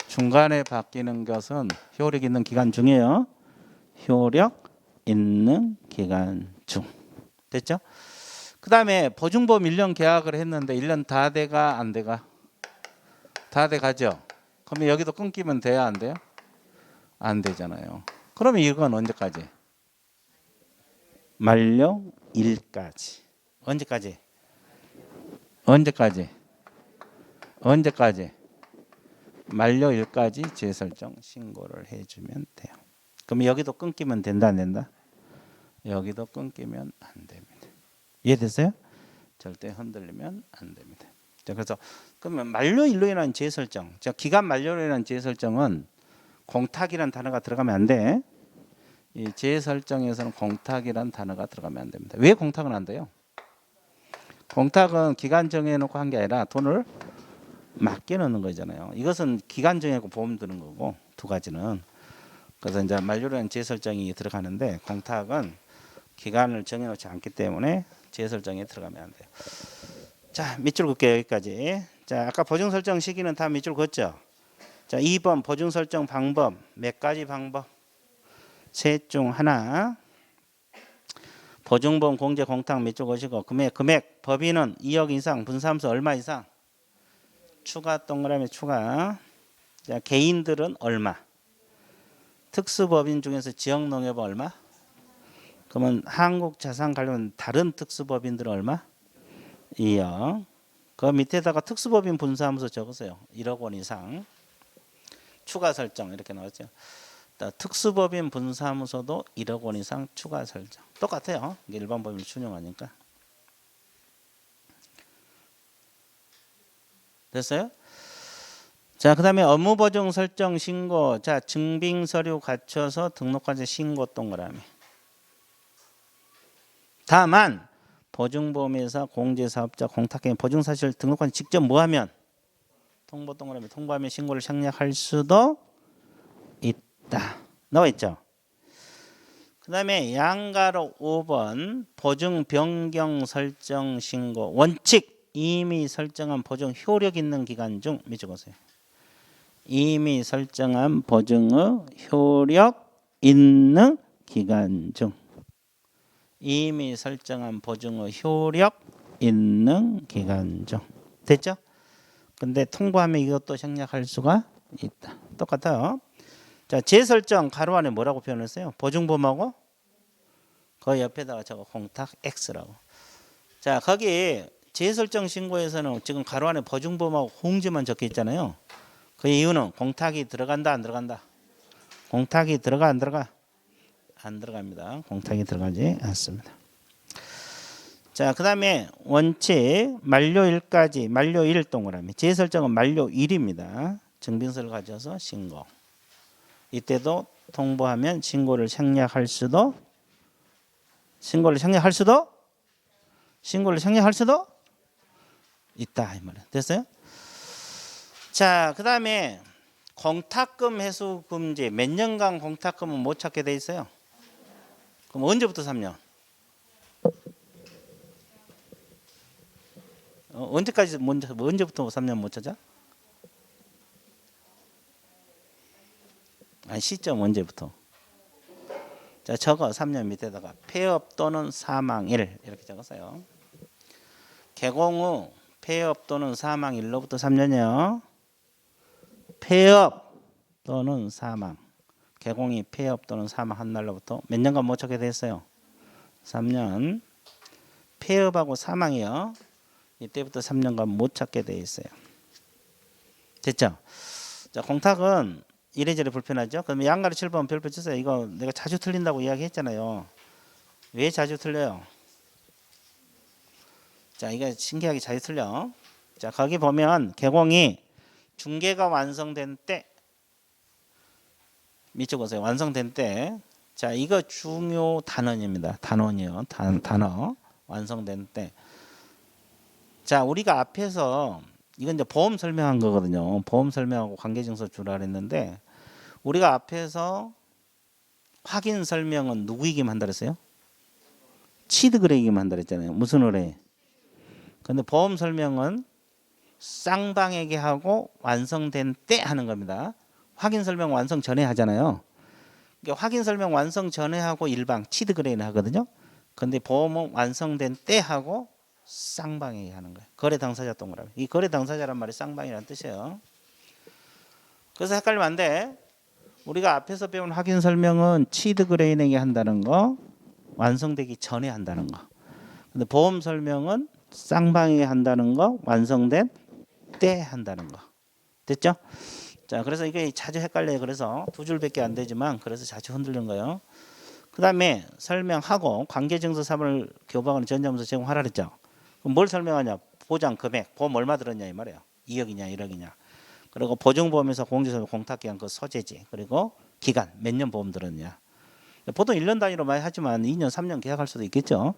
중간에 바뀌는 것은 효력 있는 기간 중이에요. 효력 있는 기간 중. 됐죠? 그 다음에 보증보험 1년 계약을 했는데 1년 다 돼가 안 돼가? 다 돼가죠? 그러면 여기도 끊기면 돼야 안 돼요? 안 되잖아요. 그러면 이건 언제까지? 만료일까지. 언제까지? 언제까지? 언제까지? 만료일까지 재설정 신고를 해주면 돼요. 그럼 여기도 끊기면 된다 안 된다? 여기도 끊기면 안 됩니다. 이해됐어요? 절대 흔들리면 안 됩니다. 자, 그래서 그러면 만료일로 인한 재설정. 자, 기간 만료로 인한 재설정은 공탁이란 단어가 들어가면 안 돼. 이 재설정에서는 공탁이란 단어가 들어가면 안 됩니다. 왜 공탁은 안 돼요? 공탁은 기간 정해놓고 한 게 아니라 돈을 맡겨놓는 거잖아요. 이것은 기간 정해놓고 보험 드는 거고 두 가지는. 그래서 이제 만료로 인한 재설정이 들어가는데 공탁은 기간을 정해놓지 않기 때문에 재설정에 들어가면 안 돼요. 자, 밑줄 긋게요. 여기까지. 자, 아까 보증 설정 시기는 다 밑줄 긋죠. 자, 2번 보증 설정 방법. 몇 가지 방법? 셋 중 하나. 보증보험 공제 공탁 밑줄 그으시고 금액 법인은 2억 이상, 분사함수 얼마 이상? 추가 동그라미 추가. 자, 개인들은 얼마? 특수법인 중에서 지역농협은 얼마? 그러면 한국자산 관련 다른 특수법인들은 얼마? 2억. 그 밑에다가 특수법인 분사하면서 적으세요. 1억 원 이상. 추가 설정 이렇게 나왔죠. 특수법인 분사무소도 1억 원 이상 추가 설정. 똑같아요. 이게 일반 법인을 준용하니까. 됐어요? 자, 그 다음에 업무보증 설정 신고. 자, 증빙서류 갖춰서 등록관청 신고 동그라미. 다만 보증보험회사 공제사업자 공탁개인 보증사실 등록관청 직접 뭐하면? 통보 동그라미 통보하면 신고를 생략할 수도 있다. 나와 있죠? 그 다음에 양가로 5번 보증 변경 설정 신고 원칙 이미 설정한 보증 효력 있는 기간 중 밑줄 그으세요. 이미 설정한 보증의 효력 있는 기간 중. 이미 설정한 보증의 효력 있는 기간 중. 됐죠? 근데 통보하면 이것도 생략할 수가 있다. 똑같아요. 자, 재설정 가로 안에 뭐라고 표현했어요? 보증보험하고 그 옆에다가 저거 공탁 X라고. 자, 거기 재설정 신고에서는 지금 가로 안에 보증보험하고 공지만 적혀 있잖아요. 그 이유는 공탁이 들어간다 안 들어간다? 공탁이 들어가 안 들어가? 안 들어갑니다. 공탁이 들어가지 않습니다. 자, 그 다음에 원칙 만료일까지 만료일 동그라미. 재설정은 만료일입니다. 증빙서를 가져서 신고. 이때도 통보하면 신고를 생략할 수도 있다 이 말이에요. 됐어요? 자, 그 다음에 공탁금 회수 금지. 몇 년간 공탁금은 못 찾게 돼 있어요? 그럼 언제부터 3년? 언제까지 언제부터 3년 못 찾아? 아니, 시점 언제부터? 자, 적어 3년 밑에다가 폐업 또는 사망일 이렇게 적었어요. 개공 후 폐업 또는 사망일로부터 3년이요. 폐업 또는 사망. 개공이 폐업 또는 사망한 날로부터 몇 년간 못 찾게 됐어요? 3년. 폐업하고 사망이요. 이때부터 3년간 못 찾게 돼 있어요. 됐죠? 자, 공탁은 이래저래 불편하죠? 그러면 양가로 7번 별표 주세요. 이거 내가 자주 틀린다고 이야기했잖아요. 왜 자주 틀려요? 자, 이거 신기하게 자주 틀려. 자, 거기 보면 개공이 중개가 완성된 때 밑줄 보세요. 완성된 때. 자, 이거 중요 단원입니다. 단원이요. 단어. 완성된 때. 자, 우리가 앞에서 이건 이제 보험 설명한 거거든요. 보험 설명하고 관계증서 주라 그랬는데 우리가 앞에서 확인 설명은 누구에게만 한다 그랬어요? 치드그레에게만 한다 그랬잖아요. 무슨 의뢰? 근데 보험 설명은 쌍방에게 하고 완성된 때 하는 겁니다. 확인 설명 완성 전에 하잖아요. 그러니까 확인 설명 완성 전에 하고 일방 치드그레이는 하거든요. 근데 보험은 완성된 때 하고 쌍방에게 하는 거예요. 거래 당사자 동그라미. 이 거래 당사자란 말이 쌍방이라는 뜻이에요. 그래서 헷갈리면 안 돼. 우리가 앞에서 배운 확인 설명은 치드그레인에게 한다는 거, 완성되기 전에 한다는 거. 근데 보험 설명은 쌍방에게 한다는 거, 완성된 때 한다는 거. 됐죠? 자, 그래서 이게 자주 헷갈려요. 그래서 두 줄밖에 안 되지만 그래서 자주 흔들리는 거예요. 그 다음에 설명하고 관계증서 3을 교부하거나 전자문서 제공하라 그랬죠. 그럼 뭘 설명하냐? 보장 금액, 보험 얼마 들었냐 이 말이에요. 2억이냐 1억이냐. 그리고 보증보험에서 공제소득 공탁기간 그 소재지. 그리고 기간 몇 년 보험 들었냐. 보통 1년 단위로 많이 하지만 2년 3년 계약할 수도 있겠죠.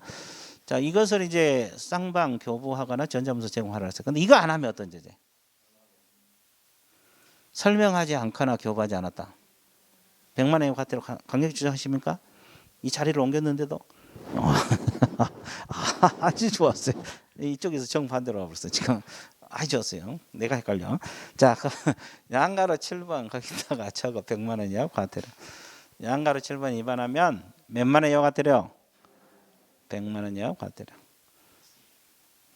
자, 이것을 이제 쌍방 교부하거나 전자문서 제공하라 했어요. 근데 이거 안 하면 어떤 죄지? 설명하지 않거나 교부하지 않았다. 100만 원의 과태료 강력 주장하십니까? 이 자리를 옮겼는데도 아주 좋았어요. 이쪽에서 정반대로 와버렸어요. 지금 아주 좋았어요. 내가 헷갈려. 자, 양가로 7번 거기다가 저거 100만 원이야 과태료. 양가로 7번 위반하면 몇만 원이야 과태료? 100만 원이야 과태료.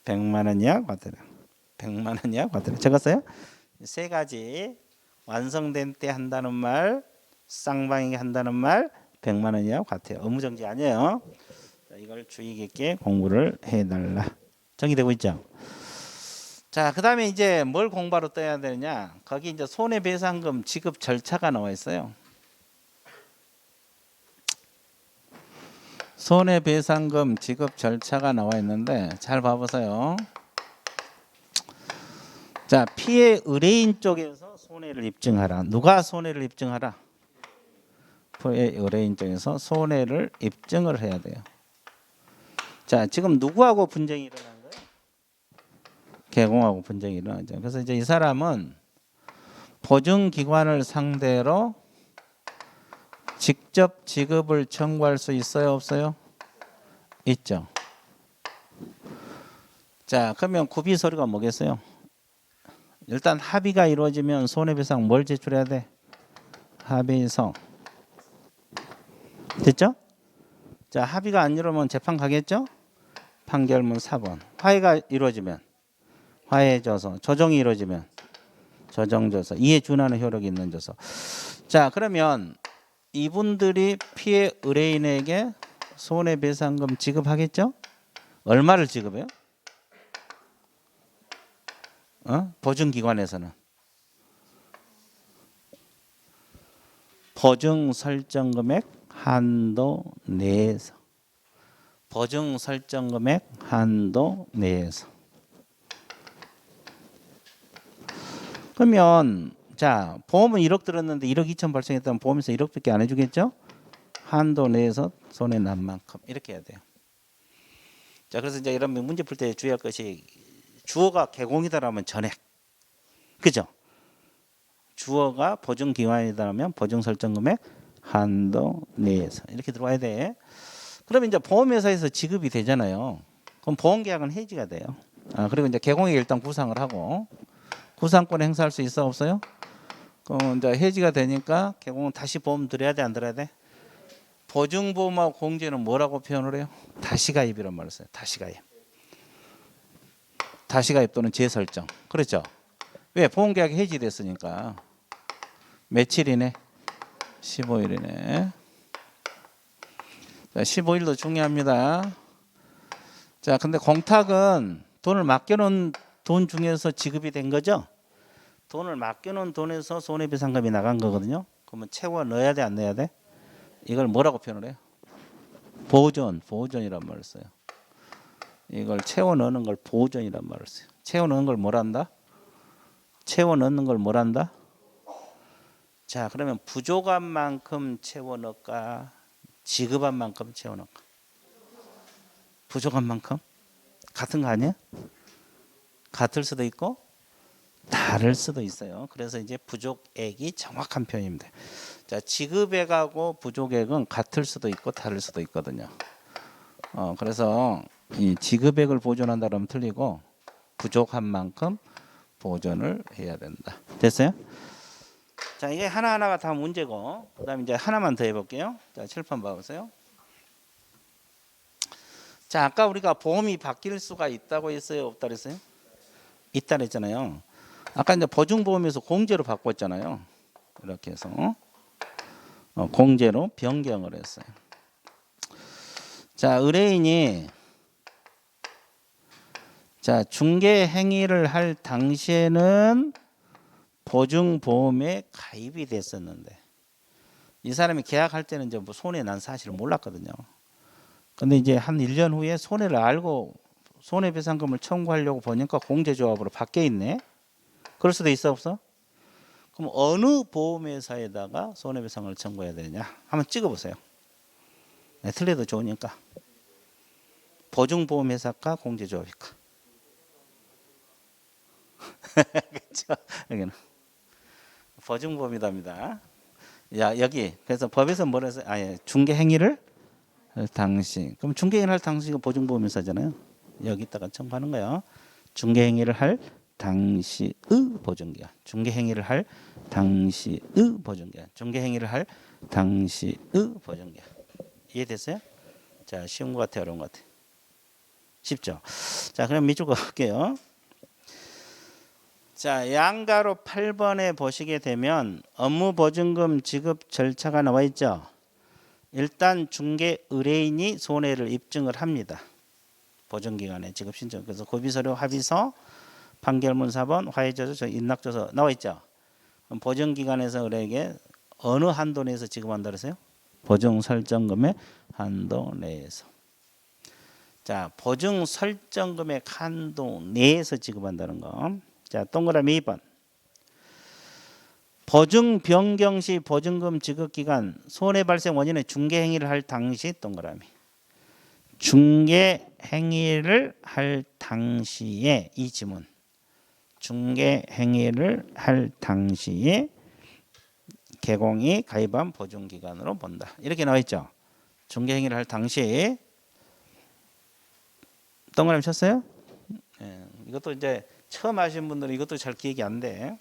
100만 원이야 과태료. 100만 원이야 과태료. 적었어요? 세 가지. 완성된 때 한다는 말, 쌍방에게 한다는 말, 100만 원이야 과태료. 의무정지 아니에요. 자, 이걸 주의 깊게 공부를 해달라. 정리되고 있죠? 자, 그 다음에 이제 뭘 공부하러 떠야 되느냐? 거기 이제 손해배상금 지급 절차가 나와 있어요. 손해배상금 지급 절차가 나와 있는데 잘 봐보세요. 자, 피해 의뢰인 쪽에서 손해를 입증하라. 누가 손해를 입증하라? 피해 의뢰인 쪽에서 손해를 입증을 해야 돼요. 자, 지금 누구하고 분쟁이 일어난 거예요? 개공하고 분쟁이 일어나죠. 그래서 이제 이 사람은 보증기관을 상대로 직접 지급을 청구할 수 있어요, 없어요? 있죠. 자, 그러면 구비 서류가 뭐겠어요? 일단 합의가 이루어지면 손해배상 뭘 제출해야 돼? 합의서. 됐죠? 자, 합의가 안 이루어지면 재판 가겠죠? 판결문 4번. 화해가 이루어지면 화해져서, 조정이 이루어지면 조정져서, 이에 준하는 효력이 있는 져서. 자, 그러면 이분들이 피해 의뢰인에게 손해배상금 지급하겠죠? 얼마를 지급해요? 보증기관에서는 보증 설정 금액 한도 내에서, 보증 설정 금액 한도 내에서. 그러면 자, 보험은 1억 들었는데 1억 2천 발생했다면 보험에서 1억밖에 안 해주겠죠? 한도 내에서 손해 난 만큼 이렇게 해야 돼요. 자, 그래서 이제 이런 문제 풀 때 주의할 것이 주어가 개공이다라면 전액, 그죠? 주어가 보증기관이다라면 보증 설정 금액 한도 내에서 이렇게 들어와야 돼. 그러면 이제 보험회사에서 지급이 되잖아요. 그럼 보험계약은 해지가 돼요. 그리고 이제 개공액 일단 구상을 하고, 구상권 행사할 수 있어 없어요? 그럼 이제 해지가 되니까 개공은 다시 보험 들여야 돼, 안 들어야 돼? 보증보험하고 공제는 뭐라고 표현을 해요? 다시가입이란 말을 써요. 다시가입. 다시가입 또는 재설정. 그렇죠? 왜? 보험계약이 해지됐으니까. 며칠이네? 15일이네. 자, 15일도 중요합니다. 자, 근데 공탁은 돈을 맡겨놓은 돈 중에서 지급이 된 거죠? 돈을 맡겨놓은 돈에서 손해배상금이 나간 거거든요. 그러면 채워 넣어야 돼, 안 넣어야 돼? 이걸 뭐라고 표현을 해요? 보존이란 말을 써요. 이걸 채워 넣는 걸 보존이란 말을 써요. 채워 넣는 걸 뭐란다? 채워 넣는 걸 뭐란다? 자, 그러면 부족한 만큼 채워 넣을까? 지급한 만큼 채워 넣을까? 부족한 만큼? 같은 거 아니야? 같을 수도 있고 다를 수도 있어요. 그래서 이제 부족액이 정확한 표현입니다. 자, 지급액하고 부족액은 같을 수도 있고 다를 수도 있거든요. 그래서 이 지급액을 보존한다 그러면 틀리고 부족한 만큼 보존을 해야 된다. 됐어요? 자, 이게 하나하나가 다 문제고, 그 다음에 이제 하나만 더 해볼게요. 자, 칠판 봐보세요. 자, 아까 우리가 보험이 바뀔 수가 있다고 했어요? 없다 그랬어요? 있다 그랬잖아요. 아까 이제 보증보험에서 공제로 바꿨잖아요. 이렇게 해서 공제로 변경을 했어요. 자, 의뢰인이 자, 중개 행위를 할 당시에는 보증보험에 가입이 됐었는데 이 사람이 계약할 때는 이제 뭐 손해 난 사실을 몰랐거든요. 근데 이제 한 1년 후에 손해를 알고 손해배상금을 청구하려고 보니까 공제조합으로 바뀌어 있네. 그럴 수도 있어 없어? 그럼 어느 보험회사에다가 손해배상을 청구해야 되냐? 한번 찍어보세요. 네, 틀려도 좋으니까. 보증보험회사가 공제조합일까? 그렇죠? 여기는 보증보험이답니다. 야, 여기 그래서 법에서 뭐라 해서 중개행위를 할 당시. 그럼 중개행위를 할 당시가 보증보험회사잖아요. 여기다가 청구하는 거예요. 중개행위를 할 당시의 보증기간. 중개행위를 할 당시의 보증기간. 중개행위를 할 당시의 보증기간. 이해됐어요? 자, 쉬운 것 같아요, 어려운 것 같아요? 쉽죠? 자, 그럼 밑줄 그을게요. 자, 양가로 8번에 보시게 되면 업무보증금 지급 절차가 나와 있죠. 일단 중개 의뢰인이 손해를 입증을 합니다. 보증기간에 지급 신청. 그래서 고비서류 합의서, 판결문 4번, 화해조서, 인락조서 나와 있죠. 그럼 보증기관에서 의뢰에게 어느 한도 내에서 지급한다 그러세요? 보증 설정금의 한도 내에서. 자, 보증 설정금의 한도 내에서 지급한다는 거. 자, 동그라미 2번. 보증 변경 시 보증금 지급 기간, 손해 발생 원인의 중개 행위를 할 당시 동그라미. 중개 행위를 할 당시에 이 지문. 중개 행위를 할 당시에 개공이 가입한 보증 기간으로 본다. 이렇게 나와 있죠. 중개 행위를 할 당시에 동그라미 쳤어요? 이것도 이제 처음 하신 분들은 이것도 잘 기억이 안 돼.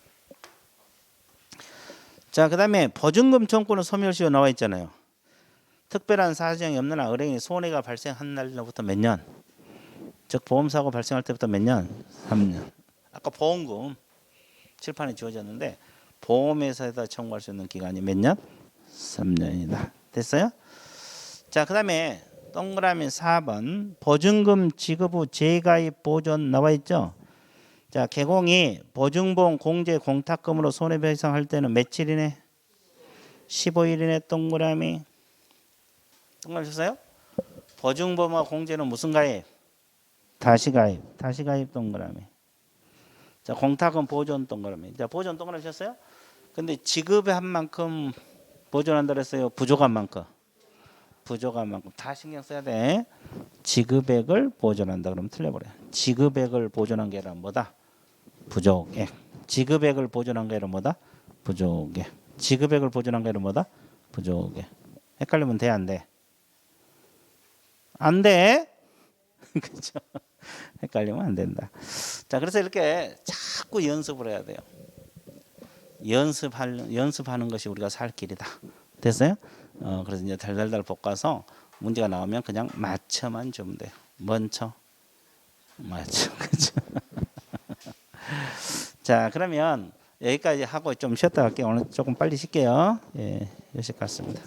자, 그다음에 보증금 청구는 소멸시효 나와 있잖아요. 특별한 사정이 없는 한 은행이 손해가 발생한 날로부터 몇 년? 즉 보험사고 발생할 때부터 몇 년? 3년. 아까 보험금 칠판에 주어졌는데 보험회사에다 청구할 수 있는 기간이 몇 년? 3년이다. 됐어요? 자, 그다음에 동그라미 4번 보증금 지급 후 재가입 보존 나와 있죠? 자, 개공이 보증보험 공제 공탁금으로 손해배상할 때는 며칠이네? 15일이네. 동그라미 셨어요? 보증보험과 공제는 무슨 가입? 다시 가입 동그라미. 자, 공탁금 보존 동그라미. 자, 보존 동그라미 셨어요? 근데 지급한 만큼 보존한다 그랬어요. 부족한 만큼 다 신경 써야 돼. 지급액을 보존한다 그러면 틀려버려요. 지급액을 보존한 게 아니라 뭐다? 부족액. 지급액을 보존한 게 아니라 뭐다? 부족액. 지급액을 보존한 게 아니라 뭐다? 부족액. 헷갈리면 돼, 안 돼? 안 돼. 그렇죠? 헷갈리면 안 된다. 자, 그래서 이렇게 자꾸 연습을 해야 돼요. 연습하는 것이 우리가 살 길이다. 됐어요? 그래서 이제 달달달 볶아서 문제가 나오면 그냥 맞춰만 주면 돼요. 먼저 맞춰. 그렇죠? 자, 그러면 여기까지 하고 좀 쉬었다 갈게요. 오늘 조금 빨리 쉴게요. 예, 여기까지 같습니다.